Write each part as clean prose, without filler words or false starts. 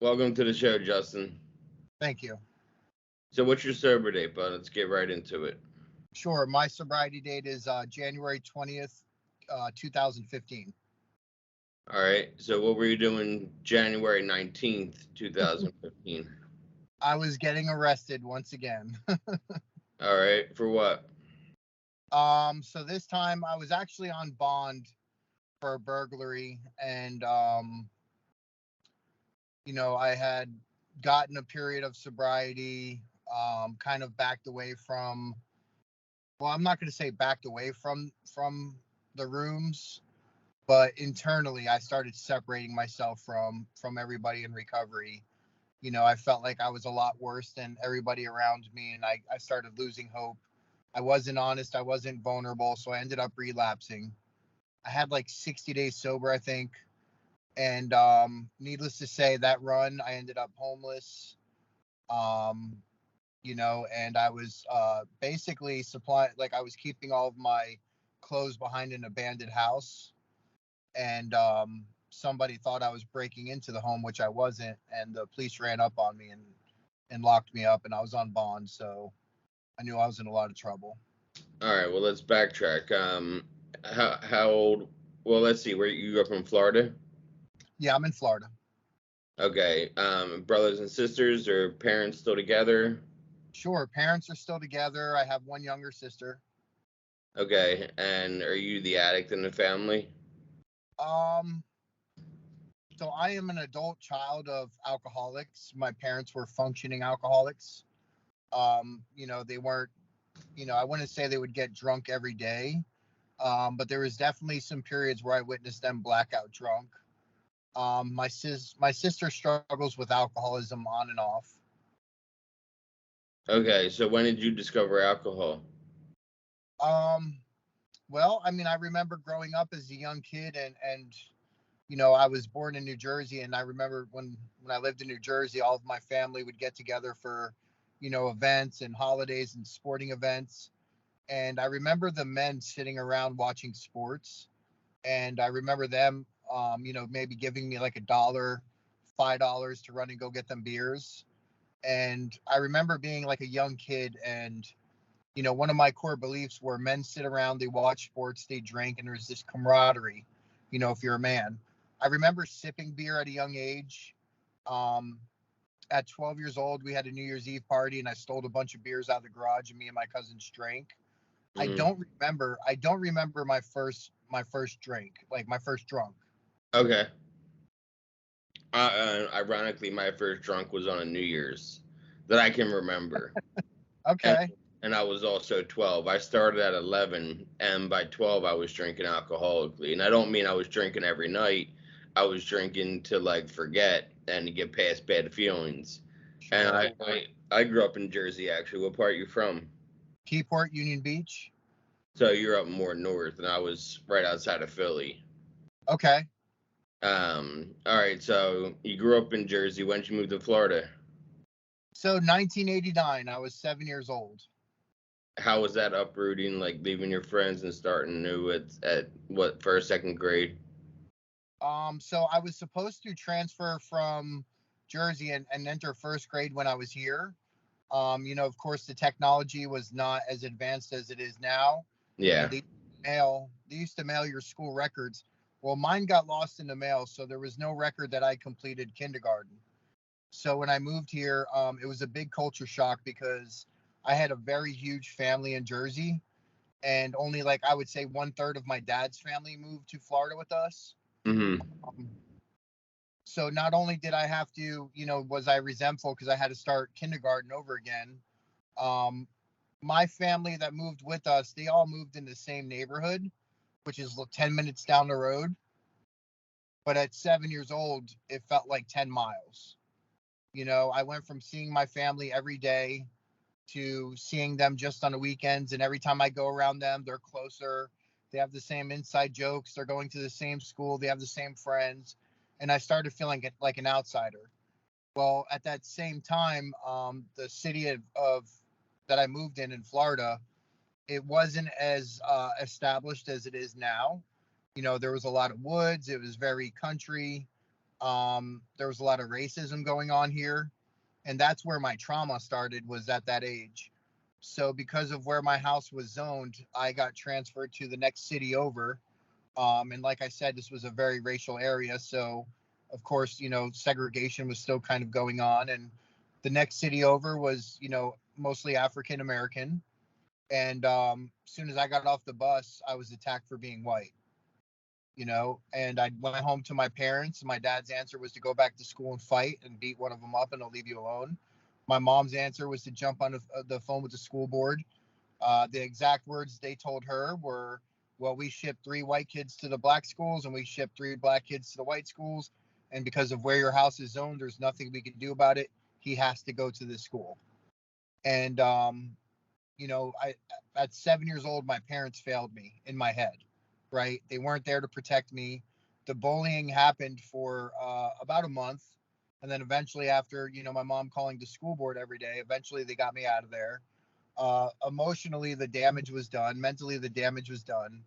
Welcome to the show, Justin. Thank you. So, what's your sober date, bud? Let's get right into it. Sure. My sobriety date is January 20th, 2015. All right. So, what were you doing January 19th, 2015? I was getting arrested once again. All right. For what? So this time I was actually on bond for a burglary, and I had gotten a period of sobriety, kind of backed away from. Well, I'm not going to say backed away from the rooms, but internally I started separating myself from everybody in recovery. I felt like I was a lot worse than everybody around me, and I started losing hope. I wasn't honest, I wasn't vulnerable, so I ended up relapsing. I had like 60 days sober, I think, and needless to say, that run I ended up homeless. um and I was basically I was keeping all of my clothes behind an abandoned house, and somebody thought I was breaking into the home, which I wasn't, and the police ran up on me and locked me up, and I was on bond, so I knew I was in a lot of trouble. All right. Well, let's backtrack. How old? Well, let's see. Where you grew up in Florida? Yeah, I'm in Florida. Okay. Brothers and sisters or parents still together? Sure, parents are still together. I have one younger sister. Okay. And are you the addict in the family? Um, so I am an adult child of alcoholics. My parents were functioning alcoholics. They weren't, I wouldn't say they would get drunk every day. But there was definitely some periods where I witnessed them blackout drunk. My sister struggles with alcoholism on and off. Okay. So, when did you discover alcohol? Um, well, I mean, I remember growing up as a young kid, and I was born in New Jersey, and I remember when I lived in New Jersey, all of my family would get together for, events and holidays and sporting events. And I remember the men sitting around watching sports, and I remember them, maybe giving me like $1, $5 to run and go get them beers. And I remember being like a young kid, and one of my core beliefs were men sit around, they watch sports, they drink, and there's this camaraderie, if you're a man. I remember sipping beer at a young age. Um, at 12 years old, we had a New Year's Eve party, and I stole a bunch of beers out of the garage, and me and my cousins drank. I Mm. don't remember my first drink, like my first drunk. Okay. Ironically, my first drunk was on a New Year's that I can remember, and Okay. and I was also 12. I started at 11, and by 12, I was drinking alcoholically. And I don't mean I was drinking every night. I was drinking to like forget and to get past bad feelings. And Sure. I grew up in Jersey actually. What part are you from? Keyport, Union Beach. So you're up more north, and I was right outside of Philly. Okay. All right. So you grew up in Jersey. When did you move to Florida? So 1989, I was 7 years old. How was that uprooting, like leaving your friends and starting new at what, first, second grade? So I was supposed to transfer from Jersey and enter first grade when I was here. Of course, the technology was not as advanced as it is now. Yeah. They used to mail your school records. Well, mine got lost in the mail, so there was no record that I completed kindergarten. So when I moved here, it was a big culture shock because I had a very huge family in Jersey, and only like I would say 1/3 of my dad's family moved to Florida with us. Mm-hmm. Um, so not only did I have to, was I resentful because I had to start kindergarten over again. Um, my family that moved with us, they all moved in the same neighborhood, which is 10 minutes down the road. But at 7 years old, it felt like 10 miles. I went from seeing my family every day to seeing them just on the weekends. And every time I go around them, they're closer. They have the same inside jokes. They're going to the same school. They have the same friends. And I started feeling like an outsider. Well, at that same time, the city of that I moved in Florida, it wasn't as established as it is now. There was a lot of woods. It was very country. There was a lot of racism going on here, and that's where my trauma started, was at that age. So because of where my house was zoned, I got transferred to the next city over. And like I said, this was a very racial area, so of course, segregation was still kind of going on. And the next city over was, mostly African American. And as soon as I got off the bus, I was attacked for being white. And I went home to my parents, and my dad's answer was to go back to school and fight and beat one of them up, and I'll leave you alone. My mom's answer was to jump on the phone with the school board. The exact words they told her were, well, we shipped 3 white kids to the black schools and we shipped 3 black kids to the white schools. And because of where your house is zoned, there's nothing we can do about it. He has to go to this school. And, I at 7 years old, my parents failed me in my head, right? They weren't there to protect me. The bullying happened for about a month. And then eventually, after, my mom calling the school board every day, eventually they got me out of there. Emotionally, the damage was done. Mentally, the damage was done.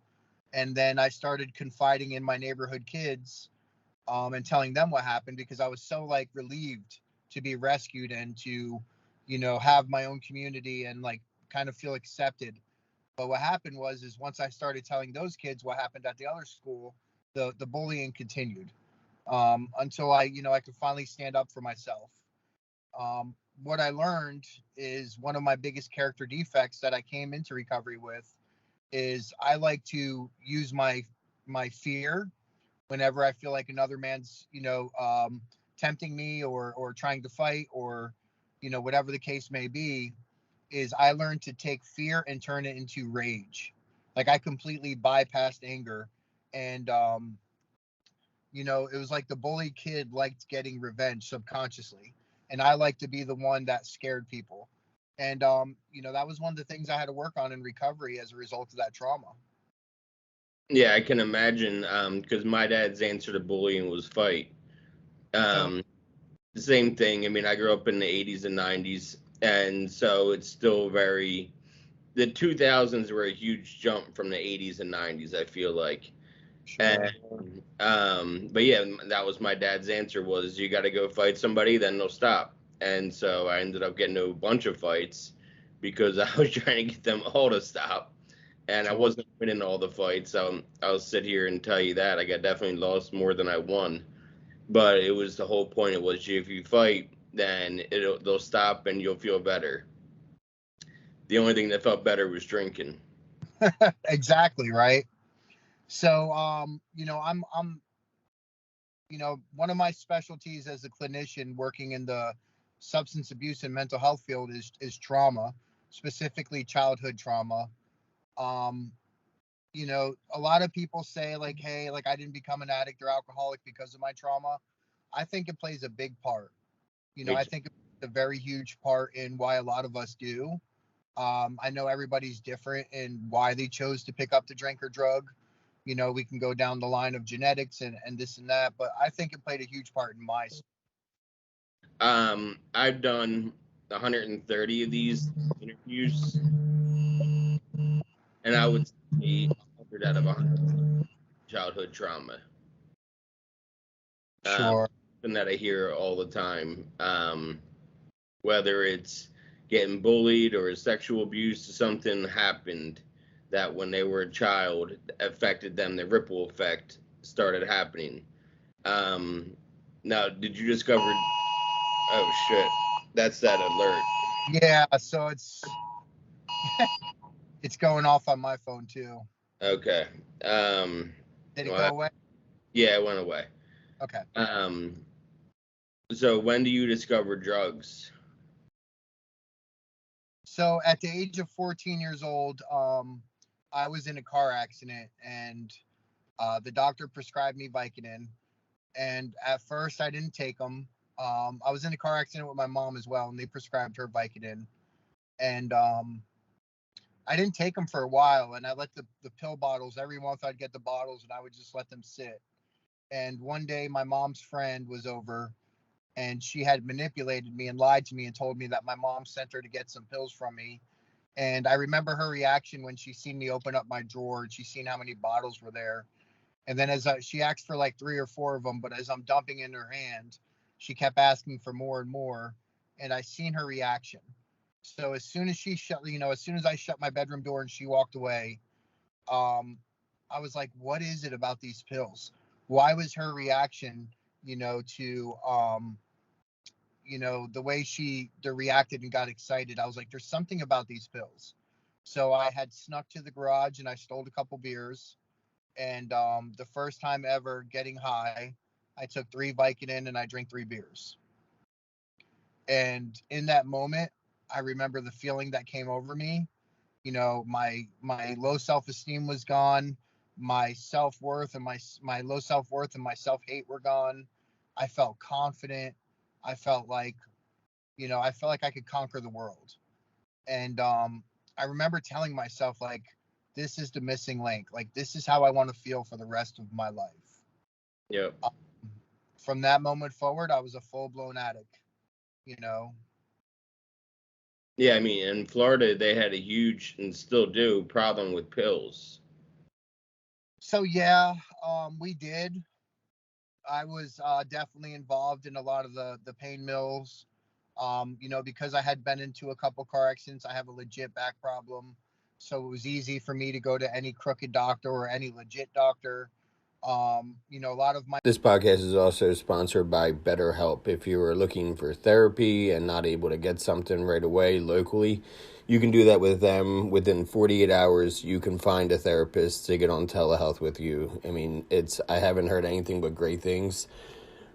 And then I started confiding in my neighborhood kids, and telling them what happened, because I was so like relieved to be rescued and to, have my own community and like kind of feel accepted. But what happened was, is once I started telling those kids what happened at the other school, the bullying continued, until I could finally stand up for myself. What I learned is one of my biggest character defects that I came into recovery with is I like to use my fear whenever I feel like another man's tempting me or trying to fight, or whatever the case may be. Is I learned to take fear and turn it into rage. Like I completely bypassed anger, and it was like the bully kid liked getting revenge subconsciously, and I like to be the one that scared people. And that was one of the things I had to work on in recovery as a result of that trauma. Yeah, I can imagine, because my dad's answer to bullying was fight. So The same thing. I mean, I grew up in the 80s and 90s, and so it's still very. The 2000s were a huge jump from the 80s and 90s, I feel like. sure. And but yeah, that was my dad's answer, was you got to go fight somebody, then they'll stop. And so I ended up getting into a bunch of fights because I was trying to get them all to stop, and I Sure. wasn't winning all the fights. I'll sit here and tell you that I got definitely lost more than I won. But it was the whole point. It was, if you fight, then they'll stop and you'll feel better. The only thing that felt better was drinking. Exactly, right. So I'm one of my specialties as a clinician working in the substance abuse and mental health field is trauma, specifically childhood trauma. Um, a lot of people say like, hey, like I didn't become an addict or alcoholic because of my trauma. I think it plays a big part. I Ex- think it's a very huge part in why a lot of us do. I know everybody's different in why they chose to pick up the drink or drug. We can go down the line of genetics and this and that, but I think it played a huge part in my. I've done 130 of these interviews, and I would say 100 out of 100 childhood trauma. Sure. Something that I hear all the time, whether it's getting bullied or sexual abuse, something happened that when they were a child affected them. The ripple effect started happening. Um, Now, did you discover? Oh shit, that's that alert. Yeah, so it's going off on my phone too. Okay. Did it Well, go away? yeah, it went away. Okay. Um, so when do you discover drugs? So at the age of 14 years old, I was in a car accident, and the doctor prescribed me Vicodin. And at first, I didn't take them. I was in a car accident with my mom as well, and they prescribed her Vicodin. And I didn't take them for a while, and I let the pill bottles, every month I'd get the bottles, and I would just let them sit. And one day, my mom's friend was over, and she had manipulated me and lied to me and told me that my mom sent her to get some pills from me. And I remember her reaction when she seen me open up my drawer and she seen how many bottles were there. And then she asked for like 3 or 4 of them, but as I'm dumping in her hand, she kept asking for more and more, and I seen her reaction. So as soon as as soon as I shut my bedroom door and she walked away, um, I was like, what is it about these pills? Why was her reaction, to the way she reacted and got excited? I was like, there's something about these pills. So I had snuck to the garage and I stole a couple beers. And the first time ever getting high, I took 3 Vicodin and I drank 3 beers. And in that moment, I remember the feeling that came over me. My low self-esteem was gone. My self-worth and my low self-worth and my self-hate were gone. I felt confident. I felt like, I could conquer the world. And I remember telling myself, like, this is the missing link. Like, this is how I want to feel for the rest of my life. Yeah. From that moment forward, I was a full-blown addict, Yeah, I mean, in Florida, they had a huge, and still do, problem with pills. So, yeah, we did. I was definitely involved in a lot of the pain mills. Because I had been into a couple car accidents, I have a legit back problem. So it was easy for me to go to any crooked doctor or any legit doctor. A lot of my. This podcast is also sponsored by BetterHelp. If you are looking for therapy and not able to get something right away locally, you can do that with them. Within 48 hours, you can find a therapist to get on telehealth with you. I mean, I haven't heard anything but great things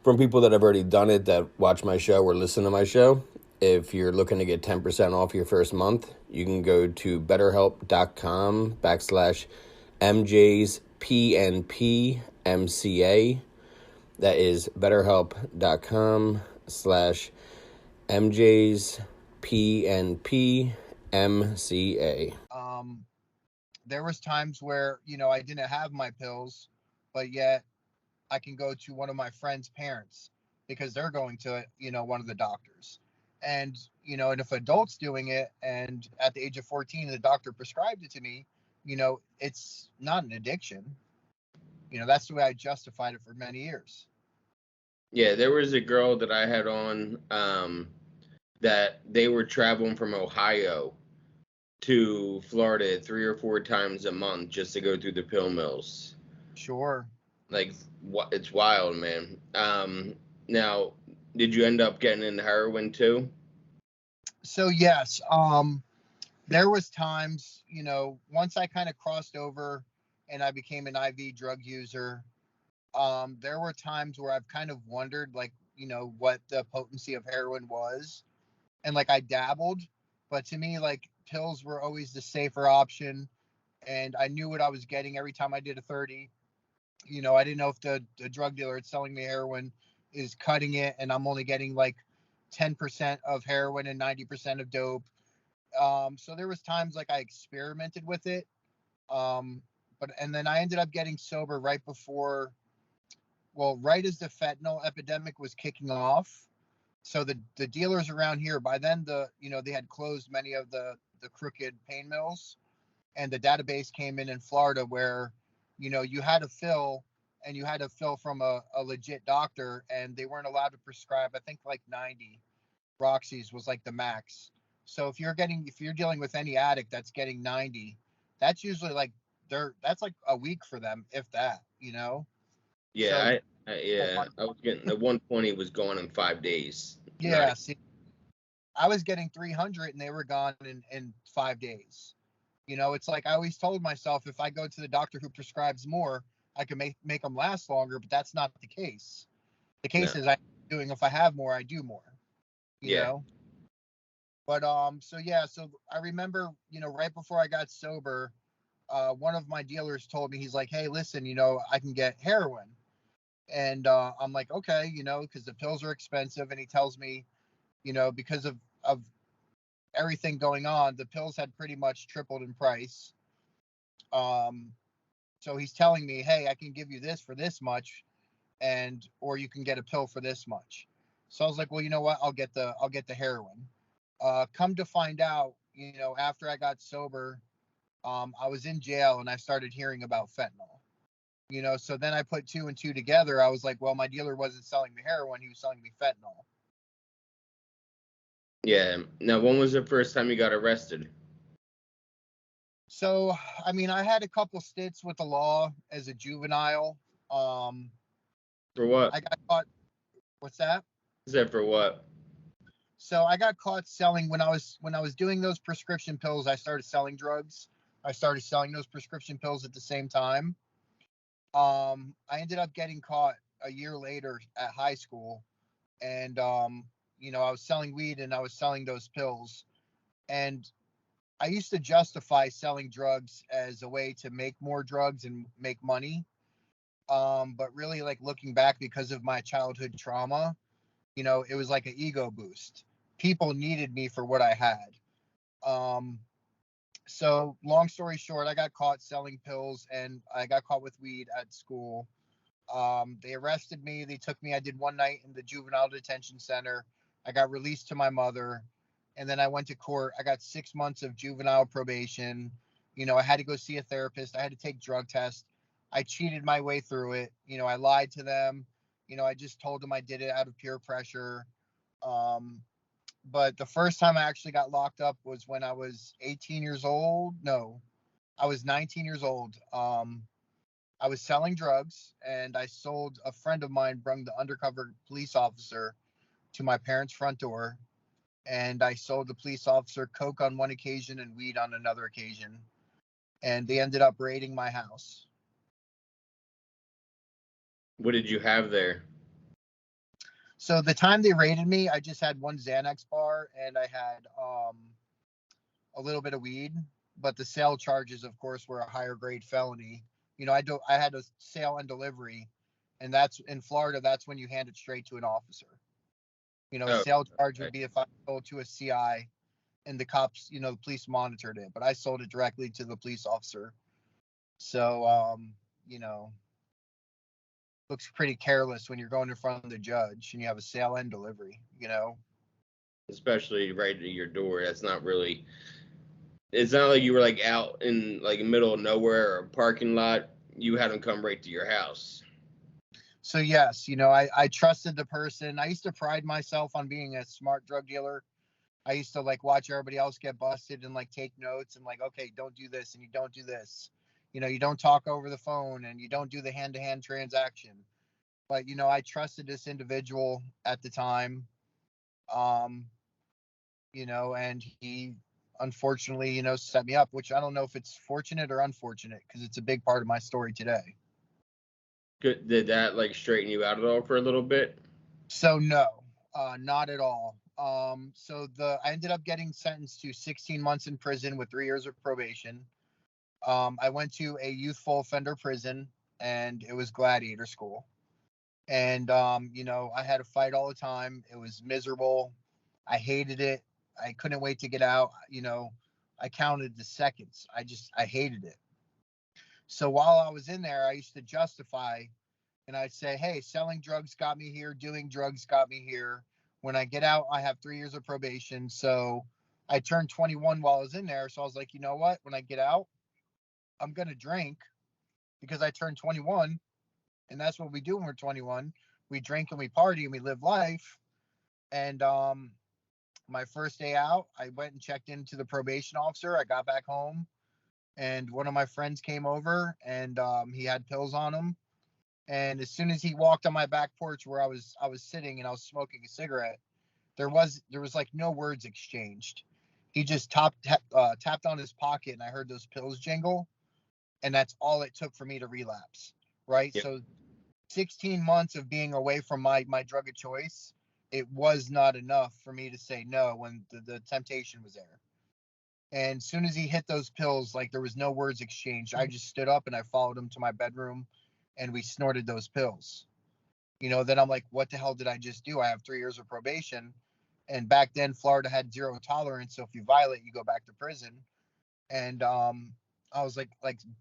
from people that have already done it, that watch my show or listen to my show. If you're looking to get 10% off your first month, you can go to betterhelp.com/MJSPNPMCA. That is betterhelp.com/MJSPNPMCA. There was times where I didn't have my pills, but yet I can go to one of my friend's parents because they're going to one of the doctors. And if adults doing it, and at the age of 14 the doctor prescribed it to me, it's not an addiction. That's the way I justified it for many years. Yeah, there was a girl that I had on that they were traveling from Ohio to Florida 3 or 4 times a month just to go through the pill mills. Sure. Like, it's wild, man. Now, did you end up getting into heroin too? So yes, there was times, once I kind of crossed over and I became an IV drug user, there were times where I've kind of wondered, like, what the potency of heroin was. And like I dabbled, but to me, like, pills were always the safer option. And I knew what I was getting every time I did a 30. I didn't know if the drug dealer that's selling me heroin is cutting it and I'm only getting like 10% of heroin and 90% of dope. So there was times like I experimented with it. And then I ended up getting sober right before, well, right as the fentanyl epidemic was kicking off. So the dealers around here, by then, they had closed many of the crooked pain mills, and the database came in Florida where, you had to fill, and you had to fill from a legit doctor, and they weren't allowed to prescribe. I think like 90 Roxy's was like the max. So if you're dealing with any addict that's getting 90, that's usually like that's like a week for them, if that. So Yeah, I was getting the 120 was gone in 5 days. yeah, see, I was getting 300 and they were gone in 5 days. It's like I always told myself, if I go to the doctor who prescribes more, I can make them last longer, but that's not the case. The case No. is if I have more, I do more, you Yeah. know? But so yeah, so I remember, right before I got sober, one of my dealers told me, he's like, hey, listen, I can get heroin. And I'm like, okay, because the pills are expensive. And he tells me, because of everything going on, the pills had pretty much tripled in price. So he's telling me, hey, I can give you this for this much, or you can get a pill for this much. So I was like, well, you know what? I'll get the heroin. Come to find out, after I got sober, I was in jail and I started hearing about fentanyl. So then I put two and two together. I was like, well, my dealer wasn't selling me heroin, he was selling me fentanyl. Yeah. Now, when was the first time you got arrested? So, I mean, I had a couple stints with the law as a juvenile. For what? I got caught. What's that? Is that for what? So I got caught selling when I was doing those prescription pills. I started selling drugs. I started selling those prescription pills at the same time. I ended up getting caught a year later at high school, and I was selling weed and I was selling those pills, and I used to justify selling drugs as a way to make more drugs and make money. But really, like looking back, because of my childhood trauma, it was like an ego boost. People needed me for what I had. Um, so long story short, I got caught selling pills and I got caught with weed at school. They arrested me. They took me. I did one night in the juvenile detention center. I got released to my mother. And then I went to court. I got 6 months of juvenile probation. I had to go see a therapist. I had to take drug tests. I cheated my way through it. I lied to them. I just told them I did it out of peer pressure. But the first time I actually got locked up was when I was 18 years old. No, I was 19 years old. I was selling drugs and I sold a friend of mine, brung the undercover police officer to my parents' front door. And I sold the police officer coke on one occasion and weed on another occasion. And they ended up raiding my house. What did you have there? So the time they raided me, I just had one Xanax bar and I had a little bit of weed, but the sale charges, of course, were a higher grade felony. I had a sale and delivery, and that's in Florida. That's when you hand it straight to an officer. A Oh, sale charge okay. would be if I sold to a CI and the cops, the police monitored it, but I sold it directly to the police officer. So, looks pretty careless when you're going in front of the judge and you have a sale and delivery. Especially right to your door. That's not really. It's not like you were like out in like the middle of nowhere or a parking lot. You had them come right to your house. So yes, I trusted the person. I used to pride myself on being a smart drug dealer. I used to like watch everybody else get busted and like take notes and like, okay, don't do this and you don't do this. You don't talk over the phone and you don't do the hand-to-hand transaction. But I trusted this individual at the time. Um, and he unfortunately, set me up, which I don't know if it's fortunate or unfortunate because it's a big part of my story today. Good. Did that like straighten you out at all for a little bit? So no, not at all. I ended up getting sentenced to 16 months in prison with 3 years of probation. I went to a youthful offender prison and it was gladiator school. And, I had to fight all the time. It was miserable. I hated it. I couldn't wait to get out. I counted the seconds. I hated it. So while I was in there, I used to justify and I'd say, hey, selling drugs got me here. Doing drugs got me here. When I get out, I have 3 years of probation. So I turned 21 while I was in there. So I was like, you know what? When I get out, I'm going to drink because I turned 21. And that's what we do when we're 21. We drink and we party and we live life. And my first day out, I went and checked into the probation officer. I got back home and one of my friends came over and he had pills on him. And as soon as he walked on my back porch where I was sitting and I was smoking a cigarette, there was like no words exchanged. He just tapped on his pocket and I heard those pills jingle. And that's all it took for me to relapse. Right. Yep. So 16 months of being away from my drug of choice, it was not enough for me to say no when the temptation was there. And as soon as he hit those pills, like there was no words exchanged. I just stood up and I followed him to my bedroom and we snorted those pills. Then I'm like, what the hell did I just do? I have 3 years of probation. And back then, Florida had zero tolerance. So if you violate, you go back to prison. And I was like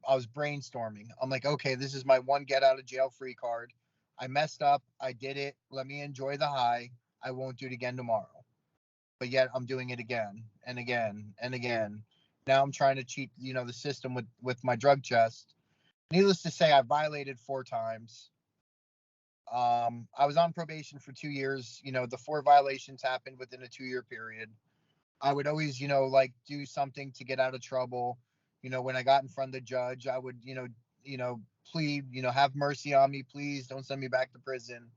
I was brainstorming. I'm like, okay, this is my one get out of jail free card. I messed up. I did it. Let me enjoy the high. I won't do it again tomorrow. But yet I'm doing it again and again and again. Now I'm trying to cheat, the system with my drug chest. Needless to say, I violated 4 times. I was on probation for 2 years. The 4 violations happened within a 2-year period. I would always, like do something to get out of trouble. When I got in front of the judge, I would, plead, have mercy on me, please don't send me back to prison.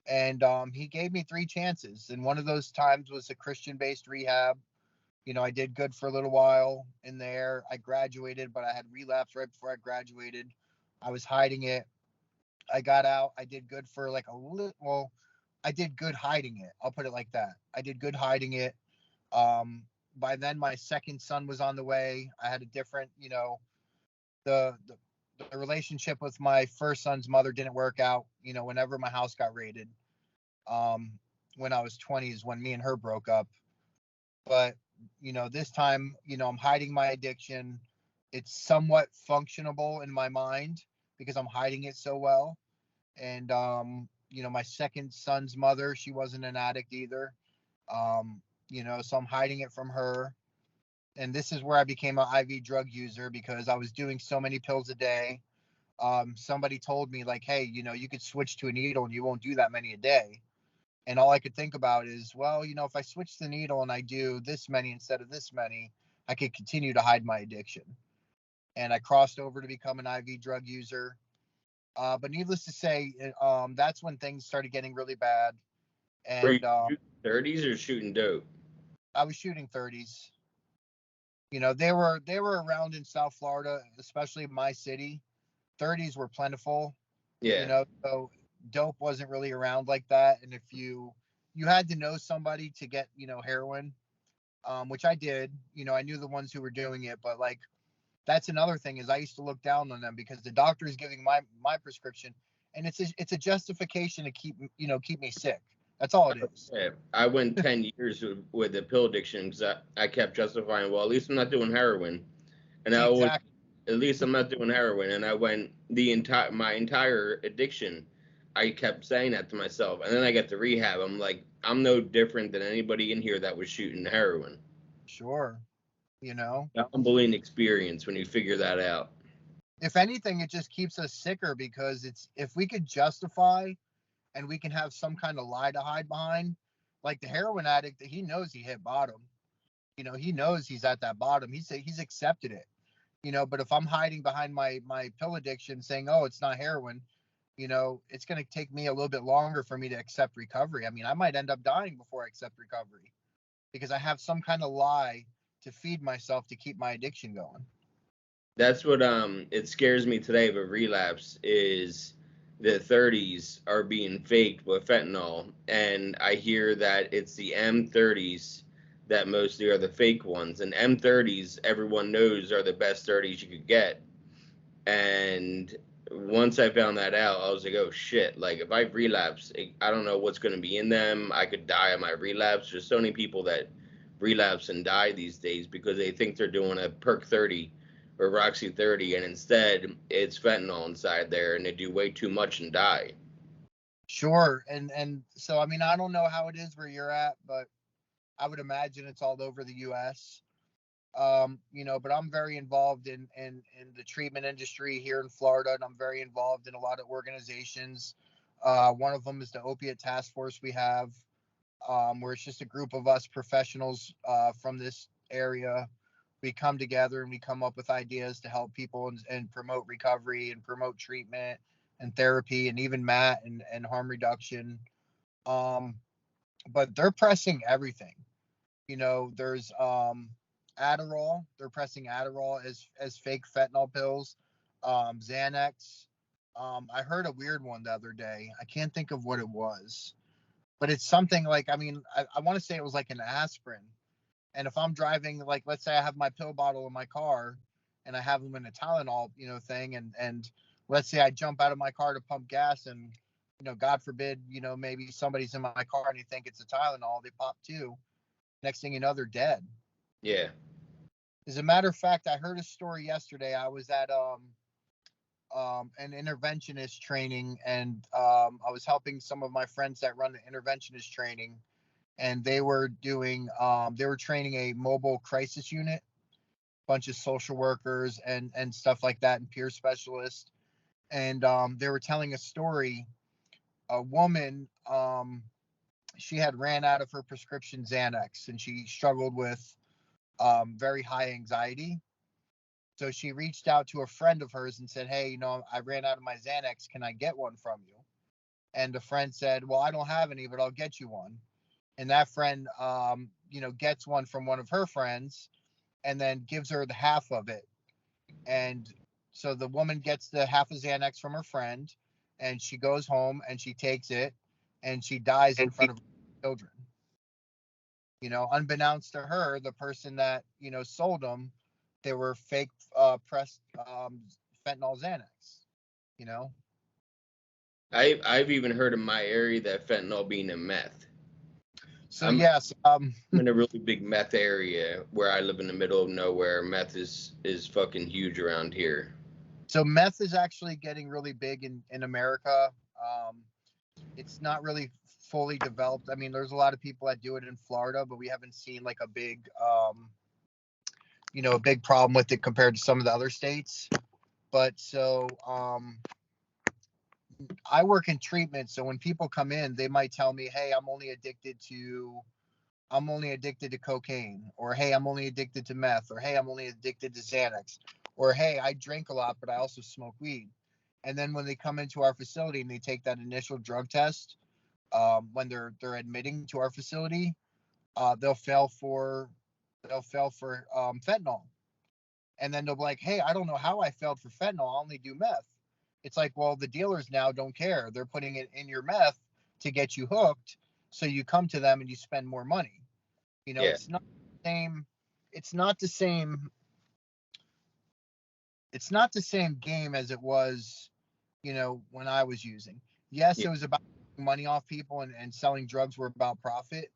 And he gave me 3 chances. And one of those times was a Christian-based rehab. I did good for a little while in there. I graduated, but I had relapsed right before I graduated. I was hiding it. I got out. I did good for like a little. Well, I did good hiding it. I'll put it like that. I did good hiding it. Um, by then, my second son was on the way. I had a different, the, the the relationship with my first son's mother didn't work out. Whenever my house got raided, um, when I was 20 is when me and her broke up. But this time, I'm hiding my addiction. It's somewhat functionable in my mind because I'm hiding it so well. And my second son's mother, she wasn't an addict either. So I'm hiding it from her. And this is where I became an IV drug user because I was doing so many pills a day. Somebody told me like, hey, you could switch to a needle and you won't do that many a day. And all I could think about is, well, if I switch the needle and I do this many instead of this many, I could continue to hide my addiction. And I crossed over to become an IV drug user. But needless to say, that's when things started getting really bad. Were you And shooting 30s or shooting dope? I was shooting 30s. They were around in South Florida, especially my city. 30s were plentiful. Yeah. So dope wasn't really around like that. And if you had to know somebody to get heroin, which I did. I knew the ones who were doing it, but like that's another thing is I used to look down on them because the doctor is giving my prescription, and it's a justification to keep me sick. That's all it is. Yeah, I went 10 years with the pill addiction because I kept justifying, well, at least I'm not doing heroin. And I always, Exactly. at least I'm not doing heroin. And I went my entire addiction, I kept saying that to myself. And then I got to rehab. I'm like, I'm no different than anybody in here that was shooting heroin. Sure. You know, Humbling experience when you figure that out. if anything, it just keeps us sicker because it's if we could justify and we can have some kind of lie to hide behind, like the heroin addict, he knows he hit bottom. He knows he's at that bottom. He's accepted it. But if I'm hiding behind my pill addiction, saying, "Oh, it's not heroin," it's going to take me a little bit longer for me to accept recovery. I mean, I might end up dying before I accept recovery because I have some kind of lie to feed myself to keep my addiction going. That's what it scares me today, but relapse is the 30s are being faked with fentanyl, and I hear that it's the M30s that mostly are the fake ones, and M30s everyone knows are the best 30s you could get. And once I found that out, I was like, oh shit, like if I relapse, I don't know what's going to be in them. I could die of my relapse. There's so many people that relapse and die these days because they think they're doing a perk 30 or Roxy 30, and instead it's fentanyl inside there, and they do way too much and die. Sure, and so I mean, I don't know how it is where you're at, but I would imagine it's all over the U.S. But I'm very involved in the treatment industry here in Florida, and I'm very involved in a lot of organizations. One of them is the opiate task force we have, where it's just a group of us professionals from this area. We come together and we come up with ideas to help people and promote recovery and promote treatment and therapy and even MAT and harm reduction. Um, but they're pressing everything. There's Adderall. They're pressing Adderall as fake fentanyl pills. Xanax. I heard a weird one the other day. I can't think of what it was, but it's something like, I mean, I want to say it was like an aspirin. And if I'm driving, like, let's say I have my pill bottle in my car and I have them in a Tylenol, thing. And let's say I jump out of my car to pump gas and, God forbid, maybe somebody's in my car and they think it's a Tylenol. They pop two. Next thing you know, they're dead. Yeah. As a matter of fact, I heard a story yesterday. I was at an interventionist training, and I was helping some of my friends that run the interventionist training, and they were training a mobile crisis unit. bunch of social workers and stuff like that, and peer specialists. And they were telling a story. A woman, she had ran out of her prescription Xanax, and she struggled with very high anxiety. So she reached out to a friend of hers and said, "Hey, I ran out of my Xanax. Can I get one from you?" And the friend said, "Well, I don't have any, but I'll get you one." And that friend, gets one from one of her friends, and then gives her the half of it. And so the woman gets the half of Xanax from her friend, and she goes home and she takes it, and she dies in front of her children. Unbeknownst to her, the person that sold them, they were fake pressed fentanyl Xanax. You know. I've even heard in my area that fentanyl being in meth. So yes, I'm in a really big meth area where I live in the middle of nowhere. Meth is fucking huge around here. So meth is actually getting really big in America. It's not really fully developed. I mean, there's a lot of people that do it in Florida, but we haven't seen like a big problem with it compared to some of the other states. But so I work in treatment, so when people come in, they might tell me, "Hey, I'm only addicted to cocaine," or "Hey, I'm only addicted to meth," or "Hey, I'm only addicted to Xanax," or "Hey, I drink a lot, but I also smoke weed." And then when they come into our facility and they take that initial drug test, when they're admitting to our facility, they'll fail for fentanyl, and then they'll be like, "Hey, I don't know how I failed for fentanyl. I only do meth." It's like, well, the dealers now don't care. They're putting it in your meth to get you hooked, so you come to them and you spend more money. Yeah. It's not the same. It's not the same. It's not the same game as it was, when I was using. Yes, Yeah. it was about money off people, and selling drugs were about profit,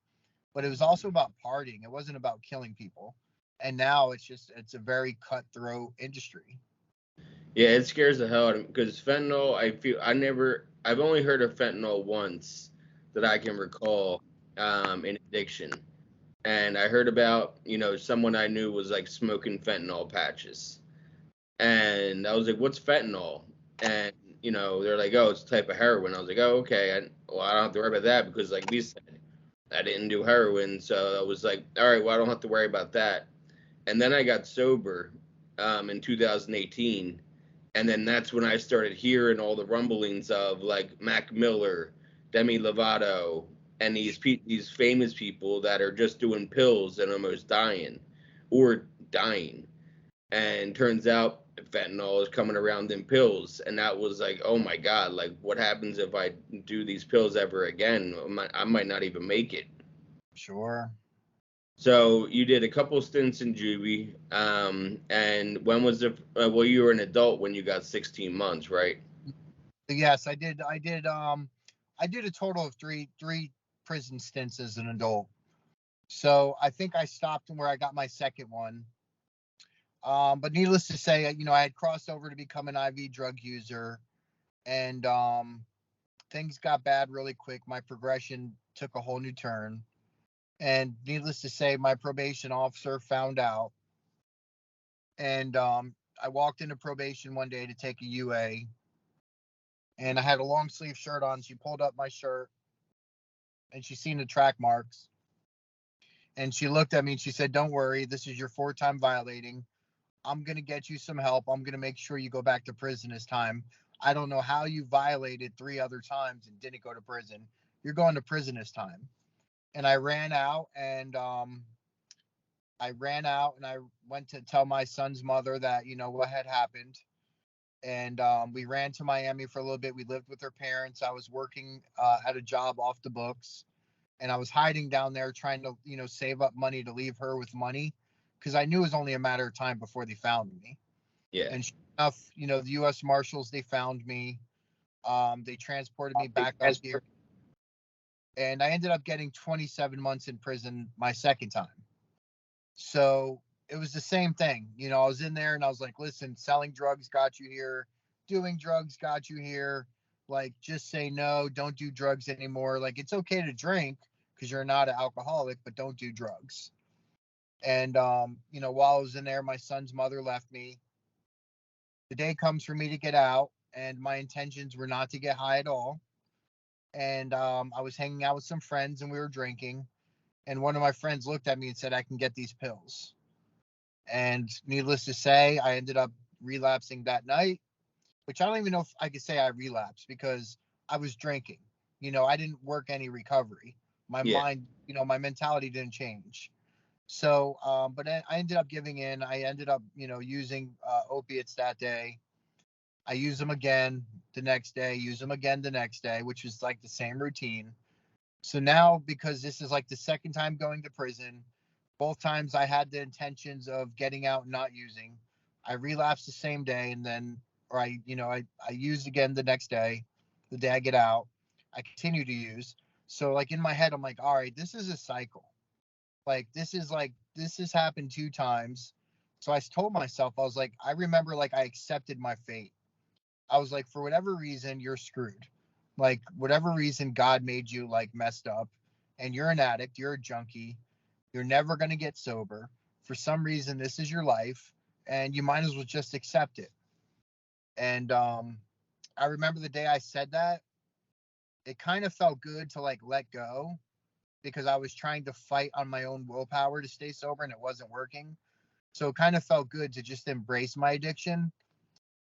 but it was also about partying. It wasn't about killing people. And now it's a very cutthroat industry. Yeah, it scares the hell out of me because fentanyl, I've only heard of fentanyl once that I can recall in addiction. And I heard about, someone I knew was like smoking fentanyl patches. And I was like, what's fentanyl? And, they're like, oh, it's a type of heroin. I was like, oh, okay. I don't have to worry about that because, like we said, I didn't do heroin. So I was like, all right, well, I don't have to worry about that. And then I got sober in 2018. And then that's when I started hearing all the rumblings of like Mac Miller, Demi Lovato, and these famous people that are just doing pills and almost dying or dying. And turns out fentanyl is coming around in pills. And that was like, oh my God, like what happens if I do these pills ever again? I might not even make it. Sure. So you did a couple stints in juvie, and when was you were an adult when you got 16 months, right? Yes, I did. I did a total of three prison stints as an adult. So I think I stopped where I got my second one. But needless to say, I had crossed over to become an IV drug user, and things got bad really quick. My progression took a whole new turn, and needless to say, my probation officer found out, and I walked into probation one day to take a UA, and I had a long sleeve shirt on. She pulled up my shirt, and she seen the track marks, and she looked at me and she said, "Don't worry, this is your fourth time violating. I'm going to get you some help. I'm going to make sure you go back to prison this time. I don't know how you violated 3 other times and didn't go to prison. You're going to prison this time." And I ran out, and I went to tell my son's mother that, what had happened. And we ran to Miami for a little bit. We lived with her parents. I was working at a job off the books, and I was hiding down there trying to, save up money to leave her with money, because I knew it was only a matter of time before they found me. Yeah. And sure enough, the U.S. Marshals, they found me. They transported me back up here, and I ended up getting 27 months in prison my second time. So it was the same thing. I was in there and I was like, listen, selling drugs got you here. Doing drugs got you here. Like, just say no, don't do drugs anymore. Like, it's okay to drink because you're not an alcoholic, but don't do drugs. And, while I was in there, my son's mother left me. The day comes for me to get out, and my intentions were not to get high at all. And I was hanging out with some friends and we were drinking. And one of my friends looked at me and said, I can get these pills. And needless to say, I ended up relapsing that night, which I don't even know if I could say I relapsed because I was drinking. I didn't work any recovery. My Yeah. mind, my mentality didn't change. So, but I ended up giving in. I ended up, using opiates that day. I use them again the next day, use them again the next day, which was like the same routine. So now, because this is like the second time going to prison, both times I had the intentions of getting out and not using. I relapsed the same day, and then, or I used again the next day, the day I get out. I continue to use. So like in my head, I'm like, all right, this is a cycle. This has happened 2 times. So I told myself, I was like, I remember like I accepted my fate. I was like, for whatever reason, you're screwed. Like, whatever reason, God made you like messed up, and you're an addict, you're a junkie, you're never going to get sober. For some reason, this is your life, and you might as well just accept it. And I remember the day I said that, it kind of felt good to like let go because I was trying to fight on my own willpower to stay sober and it wasn't working. So it kind of felt good to just embrace my addiction.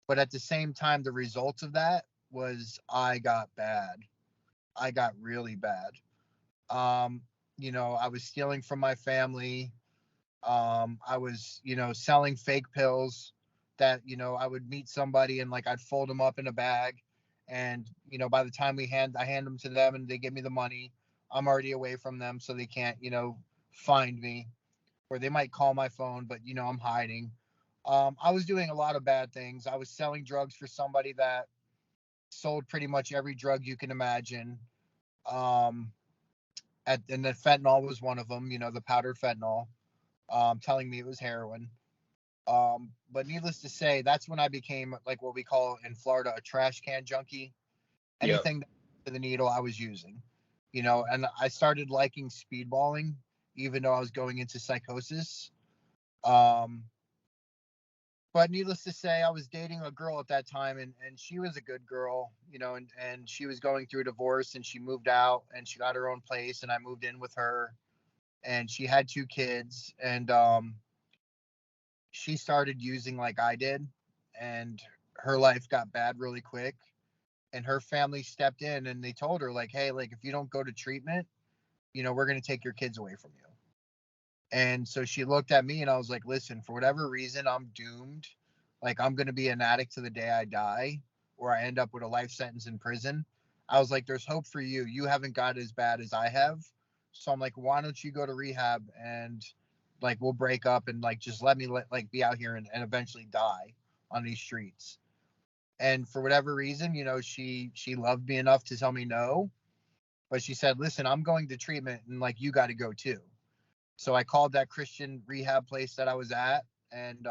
But at the same time, the results of that was I got bad. I got really bad. Um, I was stealing from my family. I was, selling fake pills that, I would meet somebody and like I'd fold them up in a bag. And, by the time I hand them to them and they give me the money, I'm already away from them. So they can't, find me, or they might call my phone, but, I'm hiding. I was doing a lot of bad things. I was selling drugs for somebody that sold pretty much every drug you can imagine. Um, and the fentanyl was one of them, the powdered fentanyl, telling me it was heroin. But needless to say, that's when I became like what we call in Florida a trash can junkie. Yep. Anything to the needle, I was using, and I started liking speedballing, even though I was going into psychosis. Um, but needless to say, I was dating a girl at that time, and she was a good girl, and she was going through a divorce, and she moved out and she got her own place, and I moved in with her, and she had 2 kids, and she started using like I did, and her life got bad really quick, and her family stepped in and they told her like, hey, like if you don't go to treatment, we're going to take your kids away from you. And so she looked at me and I was like, listen, for whatever reason, I'm doomed. Like, I'm going to be an addict to the day I die or I end up with a life sentence in prison. I was like, there's hope for you. You haven't got as bad as I have. So I'm like, why don't you go to rehab and like we'll break up and like just let me like be out here and eventually die on these streets. And for whatever reason, she loved me enough to tell me no. But she said, listen, I'm going to treatment and like you got to go too. So I called that Christian rehab place that I was at, and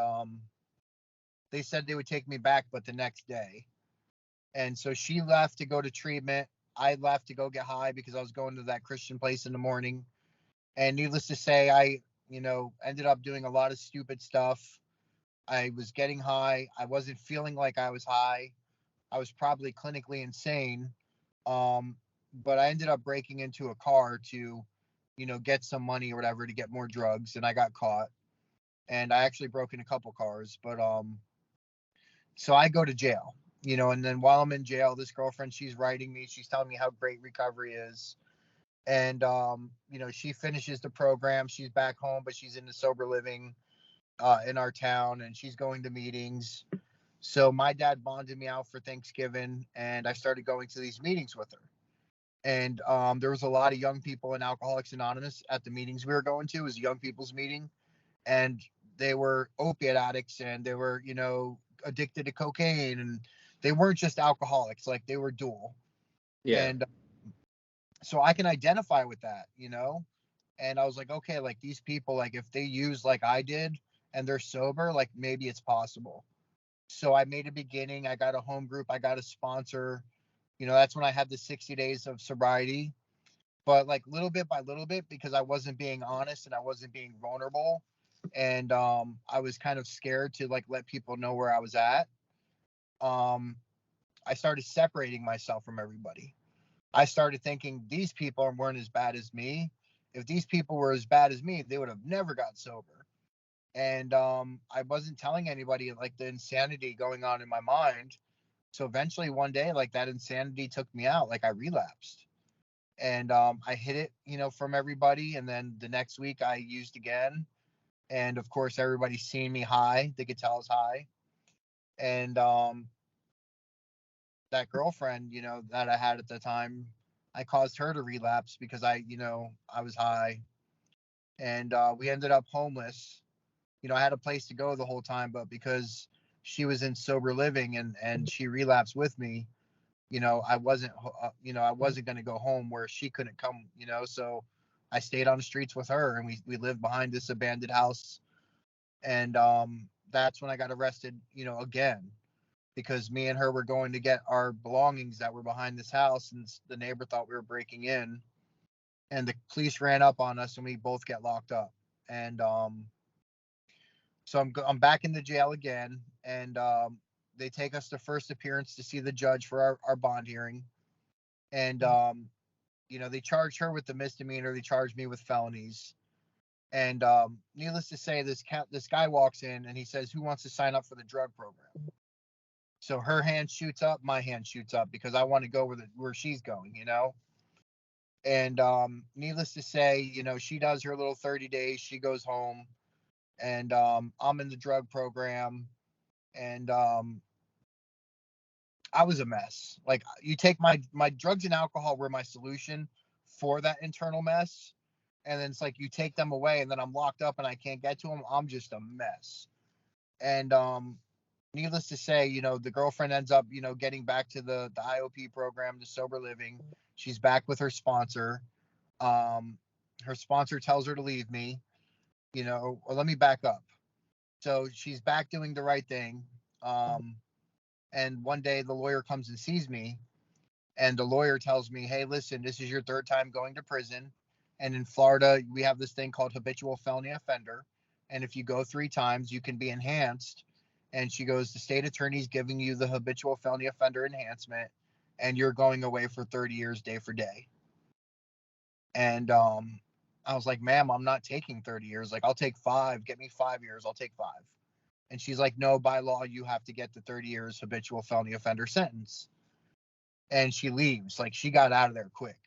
they said they would take me back, but the next day. And so she left to go to treatment. I left to go get high because I was going to that Christian place in the morning. And needless to say, I, ended up doing a lot of stupid stuff. I was getting high. I wasn't feeling like I was high. I was probably clinically insane. Um, but I ended up breaking into a car to, get some money or whatever to get more drugs, and I got caught. And I actually broke in a couple cars, but so I go to jail, and then while I'm in jail, this girlfriend, she's writing me, she's telling me how great recovery is. And she finishes the program, she's back home, but she's in the sober living in our town, and she's going to meetings. So my dad bonded me out for Thanksgiving, and I started going to these meetings with her. And there was a lot of young people in Alcoholics Anonymous at the meetings we were going to. It was a young people's meeting, and they were opiate addicts, and they were, addicted to cocaine, and they weren't just alcoholics, like they were dual. Yeah. And so I can identify with that, and I was like, okay, like these people, like if they use like I did and they're sober, like maybe it's possible. So I made a beginning. I got a home group. I got a sponsor. That's when I had the 60 days of sobriety. But like little bit by little bit, because I wasn't being honest and I wasn't being vulnerable, and I was kind of scared to like let people know where I was at. I started separating myself from everybody. I started thinking these people weren't as bad as me. If these people were as bad as me, they would have never got sober. And I wasn't telling anybody like the insanity going on in my mind. So eventually one day, like that insanity took me out. Like I relapsed, and I hid it, from everybody. And then the next week I used again. And of course, everybody's seeing me high. They could tell I was high. And that girlfriend, that I had at the time, I caused her to relapse because I was high, and we ended up homeless. I had a place to go the whole time, but because she was in sober living and she relapsed with me, I wasn't going to go home where she couldn't come, so I stayed on the streets with her, and we lived behind this abandoned house. And that's when I got arrested, again, because me and her were going to get our belongings that were behind this house, and the neighbor thought we were breaking in, and the police ran up on us, and we both get locked up. And so I'm back in the jail again, and they take us to first appearance to see the judge for our bond hearing. And they charged her with the misdemeanor. They charged me with felonies. And needless to say, this guy walks in and he says, "Who wants to sign up for the drug program?" So her hand shoots up, my hand shoots up because I want to go where she's going, And needless to say, she does her little 30 days. She goes home, and I'm in the drug program, and I was a mess. Like you take my drugs and alcohol were my solution for that internal mess, and then it's like you take them away, and then I'm locked up and I can't get to them. I'm just a mess. And needless to say, the girlfriend ends up, getting back to the IOP program, the sober living. She's back with her sponsor. Her sponsor tells her to leave me. Or let me back up. So she's back doing the right thing. And one day the lawyer comes and sees me, and the lawyer tells me, "Hey, listen, this is your third time going to prison. And in Florida, we have this thing called habitual felony offender. And if you go 3 times, you can be enhanced." And she goes, "The state attorney's giving you the habitual felony offender enhancement, and you're going away for 30 years day for day." And I was like, "Ma'am, I'm not taking 30 years. Like, I'll take 5. Get me 5 years. I'll take 5." And she's like, "No, by law, you have to get the 30 years habitual felony offender sentence." And she leaves. Like, she got out of there quick.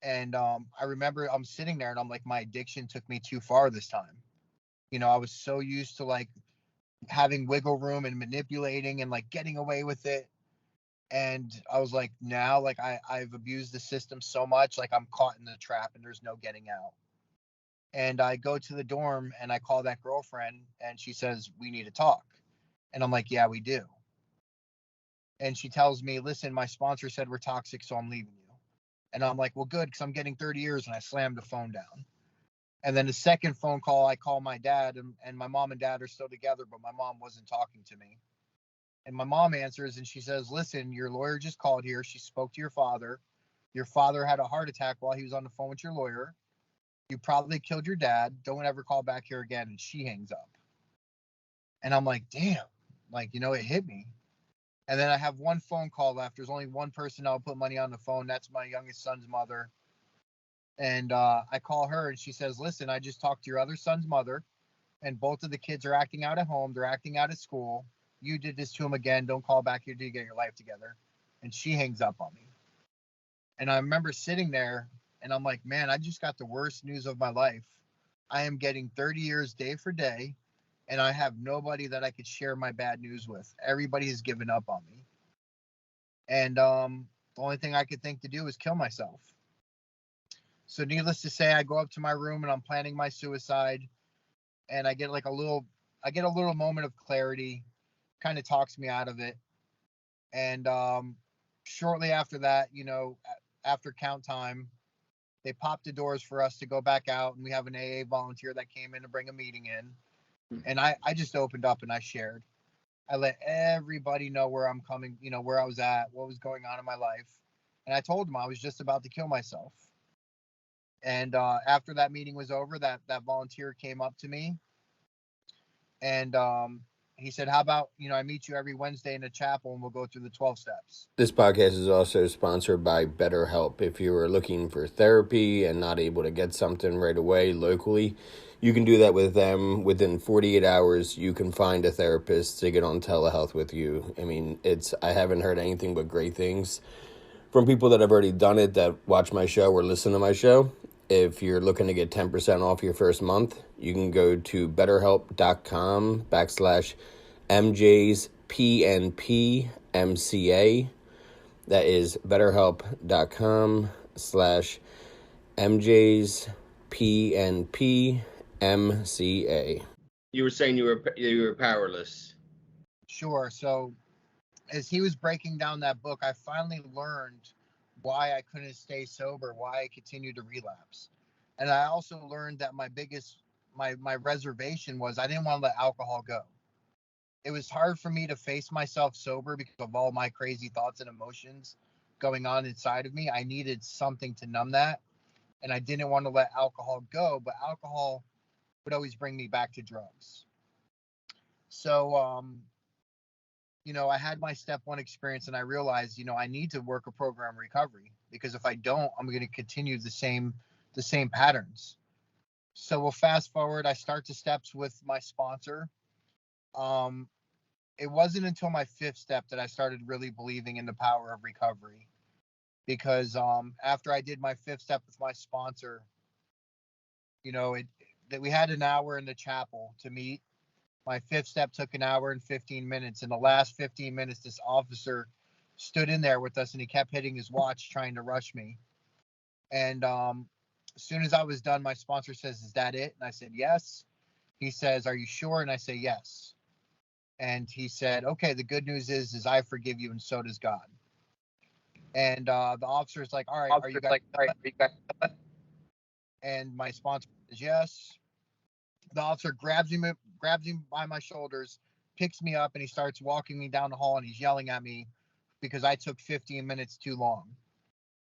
And I remember I'm sitting there and I'm like, my addiction took me too far this time. I was so used to like having wiggle room and manipulating and like getting away with it. And I was like, now, like I've abused the system so much, like I'm caught in the trap and there's no getting out. And I go to the dorm and I call that girlfriend and she says, "We need to talk." And I'm like, "Yeah, we do." And she tells me, "Listen, my sponsor said we're toxic, so I'm leaving you." And I'm like, "Well, good, because I'm getting 30 years." And I slammed the phone down. And then the second phone call, I call my dad, and my mom and dad are still together, but my mom wasn't talking to me. And my mom answers and she says, "Listen, your lawyer just called here. She spoke to your father. Your father had a heart attack while he was on the phone with your lawyer. You probably killed your dad. Don't ever call back here again." And she hangs up. And I'm like, damn, like, it hit me. And then I have one phone call left. There's only one person I'll put money on the phone. That's my youngest son's mother. And I call her and she says, "Listen, I just talked to your other son's mother, and both of the kids are acting out at home. They're acting out at school. You did this to them again. Don't call back here till you get your life together." And she hangs up on me. And I remember sitting there and I'm like, man, I just got the worst news of my life. I am getting 30 years day for day, and I have nobody that I could share my bad news with. Everybody has given up on me. And the only thing I could think to do is kill myself. So needless to say, I go up to my room and I'm planning my suicide, and I get a little moment of clarity, kind of talks me out of it. And shortly after that, after count time, they popped the doors for us to go back out, and we have an AA volunteer that came in to bring a meeting in. And I just opened up and I shared. I let everybody know where I'm coming, where I was at, what was going on in my life. And I told them I was just about to kill myself. And after that meeting was over, that volunteer came up to me And he said, how about, I meet you every Wednesday in the chapel and we'll go through the 12 steps. This podcast is also sponsored by BetterHelp. If you are looking for therapy and not able to get something right away locally, you can do that with them. Within 48 hours, you can find a therapist to get on telehealth with you. I mean, I haven't heard anything but great things from people that have already done it, that watch my show or listen to my show. If you're looking to get 10% off your first month, you can go to betterhelp.com/MJSPNPMCA. That is betterhelp.com/MJSPNPMCA. You were saying you were powerless. Sure. So as he was breaking down that book, I finally learned why I couldn't stay sober, why I continued to relapse. And I also learned that my reservation was I didn't want to let alcohol go. It was hard for me to face myself sober because of all my crazy thoughts and emotions going on inside of me. I needed something to numb that. And I didn't want to let alcohol go, but alcohol would always bring me back to drugs. So, I had my step one experience and I realized, I need to work a program recovery, because if I don't, I'm going to continue the same patterns. So we'll fast forward. I start the steps with my sponsor. It wasn't until my fifth step that I started really believing in the power of recovery, because after I did my fifth step with my sponsor, that we had an hour in the chapel to meet. My fifth step took an hour and 15 minutes. In the last 15 minutes, this officer stood in there with us and he kept hitting his watch trying to rush me. And as soon as I was done, my sponsor says, "Is that it?" And I said, "Yes." He says, "Are you sure?" And I say, "Yes." And he said, "Okay, the good news is I forgive you and so does God." And the officer's like, "All right, are you guys done?" And my sponsor says, "Yes." The officer grabs him by my shoulders, picks me up, and he starts walking me down the hall, and he's yelling at me because I took 15 minutes too long.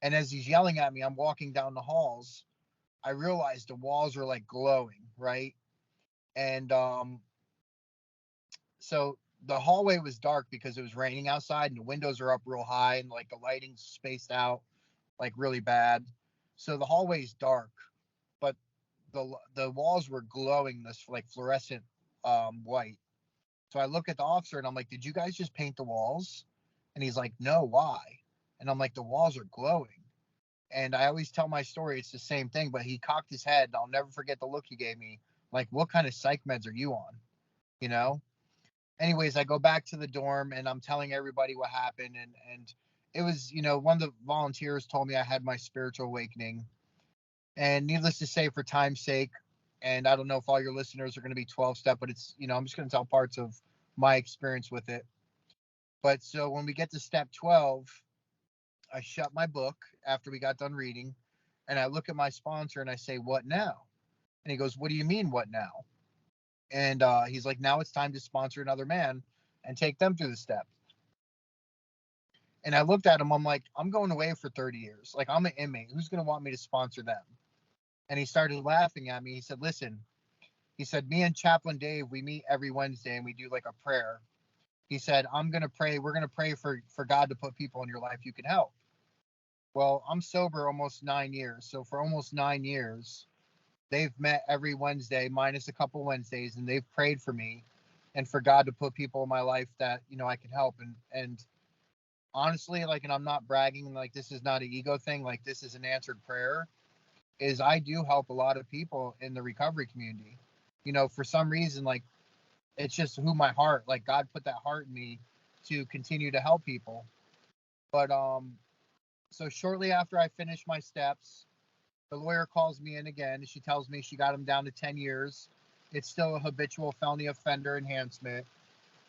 And as he's yelling at me, I'm walking down the halls. I realized the walls are like glowing, right? And so the hallway was dark because it was raining outside, and the windows are up real high, and like the lighting's spaced out like really bad. So the hallway's dark, but the walls were glowing this like fluorescent white. So I look at the officer and I'm like, "Did you guys just paint the walls?" And he's like, "No, why?" And I'm like, "The walls are glowing." And I always tell my story, it's the same thing, but he cocked his head, and I'll never forget the look he gave me. Like, "What kind of psych meds are you on?" You know? Anyways, I go back to the dorm and I'm telling everybody what happened. And it was, one of the volunteers told me I had my spiritual awakening. And needless to say, for time's sake, and I don't know if all your listeners are going to be 12 step, but it's, I'm just going to tell parts of my experience with it. But so when we get to step 12, I shut my book after we got done reading, and I look at my sponsor and I say, "What now?" And he goes, "What do you mean, what now?" And he's like, "Now it's time to sponsor another man and take them through the steps." And I looked at him, I'm like, "I'm going away for 30 years. Like, I'm an inmate. Who's going to want me to sponsor them?" And he started laughing at me. He said, "Listen," he said, "me and Chaplain Dave, we meet every Wednesday and we do like a prayer." He said, "I'm going to pray. We're going to pray for God to put people in your life you can help." Well, I'm sober almost 9 years. So for almost 9 years, they've met every Wednesday, minus a couple Wednesdays, and they've prayed for me and for God to put people in my life that, I can help. And honestly, like, and I'm not bragging, like, this is not an ego thing, like, this is an answered prayer, is I do help a lot of people in the recovery community. For some reason, like, it's just who my heart, like, God put that heart in me to continue to help people. But so shortly after I finished my steps, the lawyer calls me in again. She tells me she got him down to 10 years. It's still a habitual felony offender enhancement,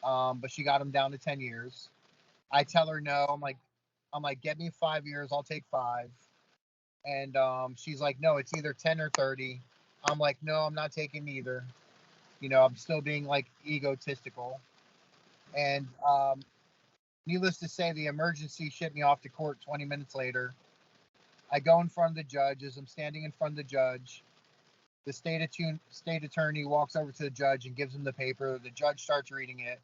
but she got him down to 10 years. I tell her no. I'm like, "Get me 5 years. I'll take 5." And she's like, "No, it's either 10 or 30." I'm like, "No, I'm not taking either." I'm still being like egotistical. And needless to say, the emergency shipped me off to court 20 minutes later. I go in front of the judge. As I'm standing in front of the judge, The state attorney walks over to the judge and gives him the paper. The judge starts reading it,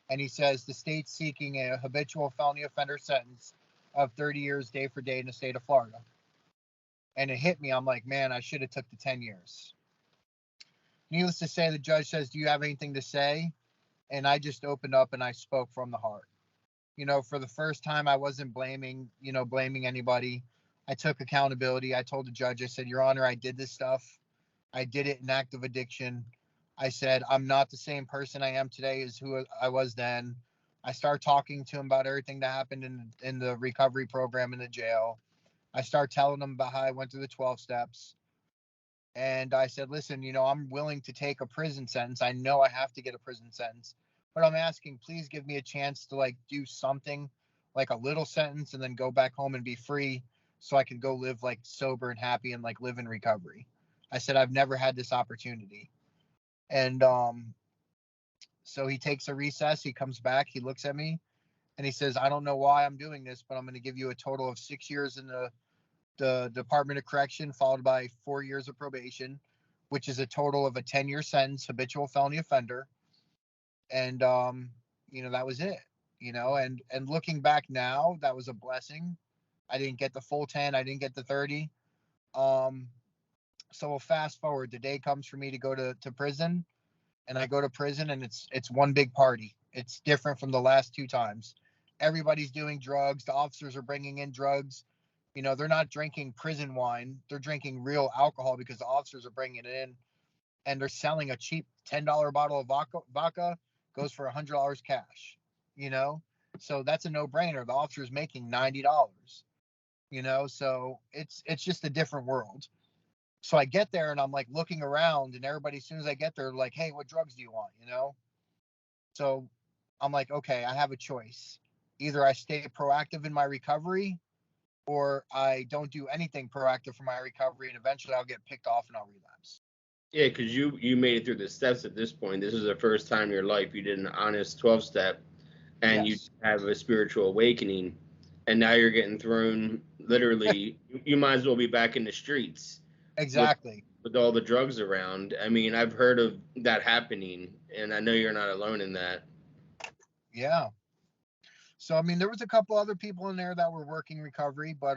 and he says the state's seeking a habitual felony offender sentence of 30 years day for day in the state of Florida. And it hit me. I'm like, man, I should have took the 10 years. Needless to say, the judge says, do you have anything to say? And I just opened up and I spoke from the heart. For the first time, I wasn't blaming anybody. I took accountability. I told the judge, I said, Your Honor, I did this stuff. I did it in active addiction. I said, I'm not the same person I am today as who I was then. I started talking to him about everything that happened in the recovery program in the jail. I started telling him about how I went through the 12 steps. And I said, listen, I'm willing to take a prison sentence. I know I have to get a prison sentence, but I'm asking, please give me a chance to do something, like a little sentence, and then go back home and be free so I can go live sober and happy and live in recovery. I said, I've never had this opportunity. And so he takes a recess. He comes back. He looks at me and he says, I don't know why I'm doing this, but I'm going to give you a total of 6 years in the Department of Correction, followed by 4 years of probation, which is a total of a 10-year sentence, habitual felony offender. And, that was it, and looking back now, that was a blessing. I didn't get the full 10. I didn't get the 30. So we'll fast forward. The day comes for me to go to prison, and I go to prison, and it's one big party. It's different from the last 2 times. Everybody's doing drugs. The officers are bringing in drugs. They're not drinking prison wine. They're drinking real alcohol because the officers are bringing it in, and they're selling a cheap $10 bottle of vodka goes for $100 cash, So that's a no-brainer. The officer's making $90, So it's just a different world. So I get there and I'm looking around, and everybody, as soon as I get there, like, hey, what drugs do you want? So I'm like, okay, I have a choice. Either I stay proactive in my recovery, or I don't do anything proactive for my recovery, and eventually I'll get picked off and I'll relapse. Yeah, because you made it through the steps at this point. This is the first time in your life you did an honest 12-step, and Yes. you have a spiritual awakening, and now you're getting thrown literally. You might as well be back in the streets. Exactly. With all the drugs around. I mean, I've heard of that happening, and I know you're not alone in that. Yeah. So, I mean, there was a couple other people in there that were working recovery, but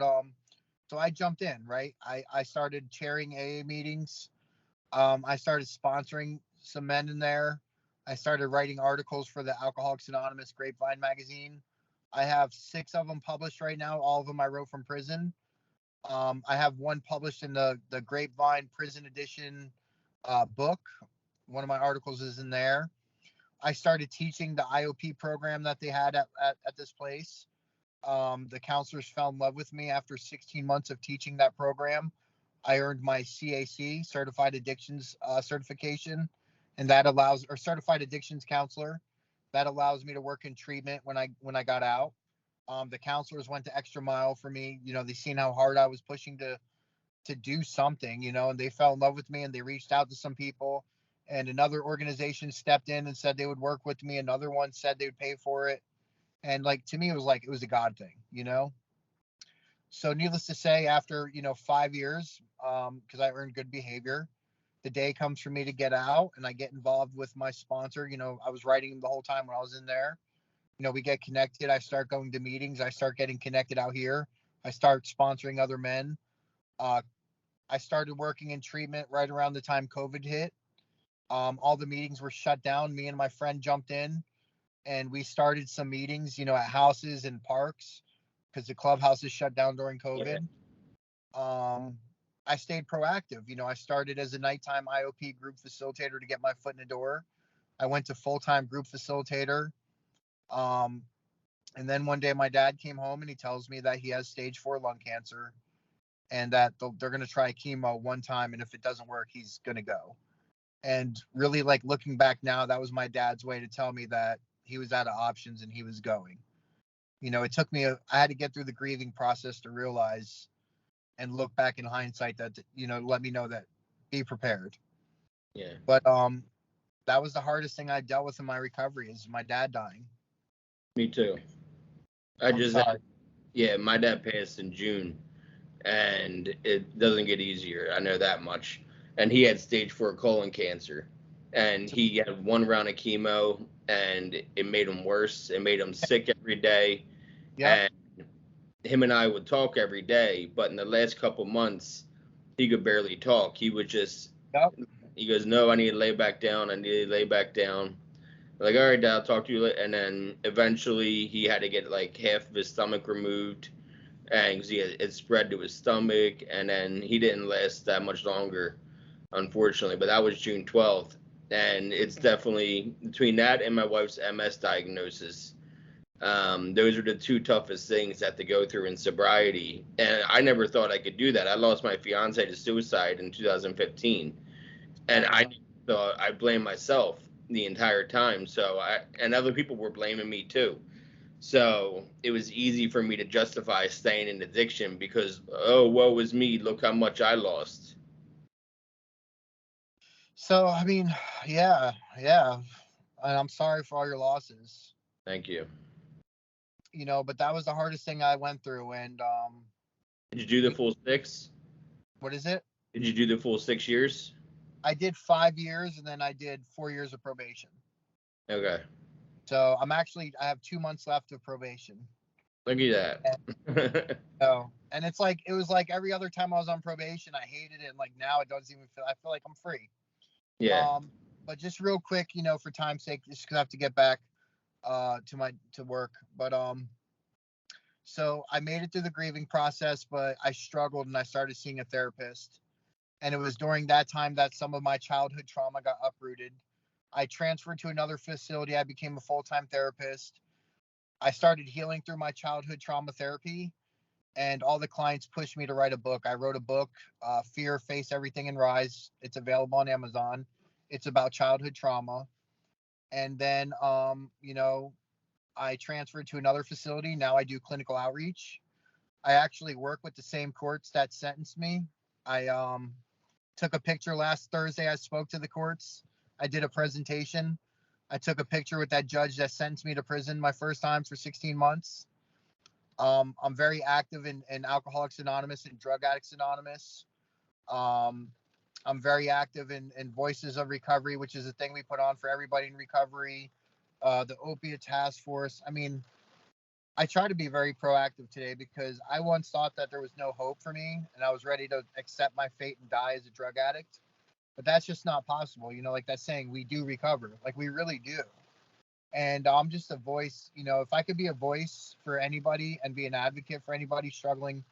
so I jumped in, right? I started chairing AA meetings. I started sponsoring some men in there. I started writing articles for the Alcoholics Anonymous Grapevine magazine. I have 6 of them published right now. All of them I wrote from prison. I have one published in the Grapevine Prison Edition book. One of my articles is in there. I started teaching the IOP program that they had at this place. The counselors fell in love with me after 16 months of teaching that program. I earned my CAC, Certified Addictions certification, and that allows, or Certified Addictions Counselor, that allows me to work in treatment when I got out. The counselors went the extra mile for me. They seen how hard I was pushing to do something, and they fell in love with me, and they reached out to some people, and another organization stepped in and said they would work with me. Another one said they would pay for it. And to me, it was a God thing, So needless to say, after, 5 years, because I earned good behavior, the day comes for me to get out, and I get involved with my sponsor. I was writing him the whole time when I was in there. We get connected. I start going to meetings. I start getting connected out here. I start sponsoring other men. I started working in treatment right around the time COVID hit. All the meetings were shut down. Me and my friend jumped in, and we started some meetings, at houses and parks, because the clubhouses shut down during COVID. I stayed proactive. I started as a nighttime IOP group facilitator to get my foot in the door. I went to full-time group facilitator. And then one day my dad came home and he tells me that he has stage 4 lung cancer, and that they're going to try chemo one time, and if it doesn't work, he's going to go. And really, looking back now, that was my dad's way to tell me that he was out of options and he was going. It took me, I had to get through the grieving process to realize and look back in hindsight that, let me know that be prepared. Yeah. But that was the hardest thing I dealt with in my recovery, is my dad dying. Me too. My dad passed in June, and it doesn't get easier. I know that much. and he had stage 4 colon cancer, and he had 1 round of chemo, and it made him worse. It made him sick every day, Yep. and him and I would talk every day. But in the last couple months, he could barely talk. He would just, Yep. he goes, "No, I need to lay back down. I need to lay back down." Like, all right, Dad, I'll talk to you later. And then eventually he had to get like half of his stomach removed, and it spread to his stomach. And then he didn't last that much longer, unfortunately. But that was June 12th. And it's definitely between that and my wife's MS diagnosis. Those are the two toughest things that to go through in sobriety. And I never thought I could do that. I lost my fiance to suicide in 2015. And I thought I blamed myself the entire time. And other people were blaming me too. So it was easy for me to justify staying in addiction because, oh, woe was me. Look how much I lost. So, I mean, yeah. And I'm sorry for all your losses. Thank you. But that was the hardest thing I went through. And did you do the full 6? What is it? Did you do the full 6 years? I did 5 years, and then I did 4 years of probation. Okay. So I have 2 months left of probation. Look at that. And it was like every other time I was on probation, I hated it. And like now it doesn't even I feel like I'm free. Yeah. But just real quick, for time's sake, just because I have to get back to work. But so I made it through the grieving process, but I struggled and I started seeing a therapist. And it was during that time that some of my childhood trauma got uprooted. I transferred to another facility. I became a full-time therapist. I started healing through my childhood trauma therapy, and all the clients pushed me to write a book. I wrote a book, Fear, Face Everything, and Rise. It's available on Amazon. It's about childhood trauma. And then, I transferred to another facility. Now I do clinical outreach. I actually work with the same courts that sentenced me. I took a picture last Thursday. I spoke to the courts. I did a presentation. I took a picture with that judge that sentenced me to prison my first time for 16 months. I'm very active in Alcoholics Anonymous and Drug Addicts Anonymous. I'm very active in Voices of Recovery, which is a thing we put on for everybody in recovery. The Opiate Task Force. I mean, I try to be very proactive today because I once thought that there was no hope for me and I was ready to accept my fate and die as a drug addict. But that's just not possible. Like that saying, we do recover. Like we really do. And I'm just a voice. If I could be a voice for anybody and be an advocate for anybody struggling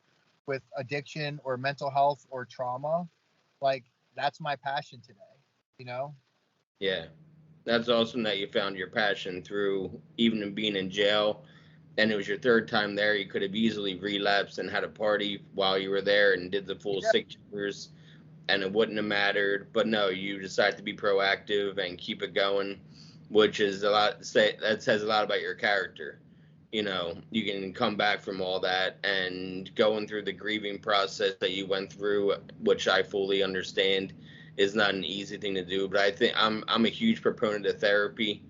with addiction or mental health or trauma, like that's my passion today. Yeah. That's awesome that you found your passion through even being in jail. And it was your 3rd time there. You could have easily relapsed and had a party while you were there and did the full 6 years, and it wouldn't have mattered. But no, you decided to be proactive and keep it going, which is that says a lot about your character. You can come back from all that, and going through the grieving process that you went through, which I fully understand, is not an easy thing to do. But I think I'm a huge proponent of therapy.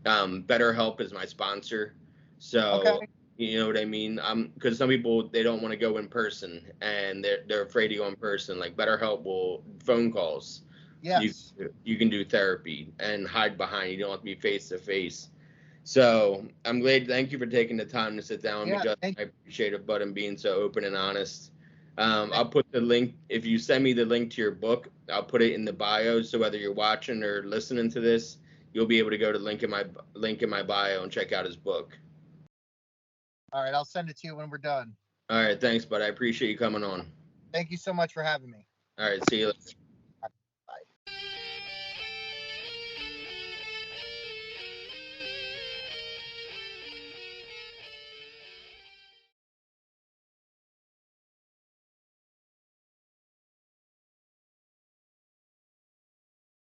BetterHelp is my sponsor. So, Okay. you know what I mean? Because some people, they don't want to go in person and they're afraid to go in person. Like BetterHelp will phone calls. Yes. You can do therapy and hide behind. You don't have to be face to face. So I'm glad. Thank you for taking the time to sit down with me, Justin. I appreciate it, bud, and being so open and honest. I'll put the link. If you send me the link to your book, I'll put it in the bio. So whether you're watching or listening to this, you'll be able to go to link in my bio and check out his book. All right, I'll send it to you when we're done. All right, thanks, bud. I appreciate you coming on. Thank you so much for having me. All right, see you later.